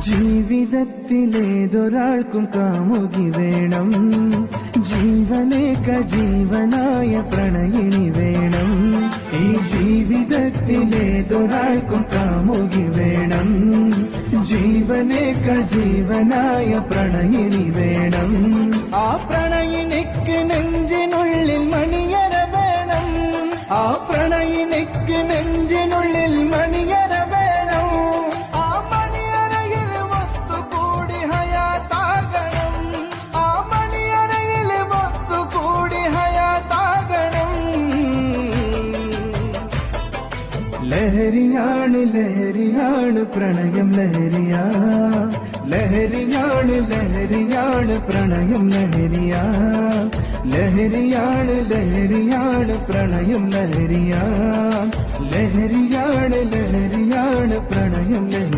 ജീവിതത്തിലേതൊരാൾക്കും കാമുകി വേണം, ജീവനേക ജീവനായ പ്രണയിനി വേണം. ഈ ജീവിതത്തിലേതൊരാൾക്കും കാമുകി വേണം, ജീവനേക ജീവനായ പ്രണയിനി വേണം. ആ പ്രണയിനിക്ക് നെഞ്ചിനുള്ളിൽ മണിയറ വേണം, ആ പ്രണയിനിക്ക് നെഞ്ചിനുള്ളിൽ മണിയറ വേണം. ആ മണിയറയിൽ ഒത്തുകൂടി ഹയാത്താകണം, ആ മണിയറയിൽ ഒത്തുകൂടി ഹയാത്താകണം. ലഹരിയാണ് ലഹരിയാണ് പ്രണയം ലഹരിയാ, ലഹരിയാണ് ലഹരിയാണ് പ്രണയം ലഹരിയാ, ലഹരിയാണ് ലഹരിയാണ് പ്രണയം ലഹരിയാ, ലഹരിയാണ് ലഹരിയാണ് പ്രണയം ലഹരിയാ.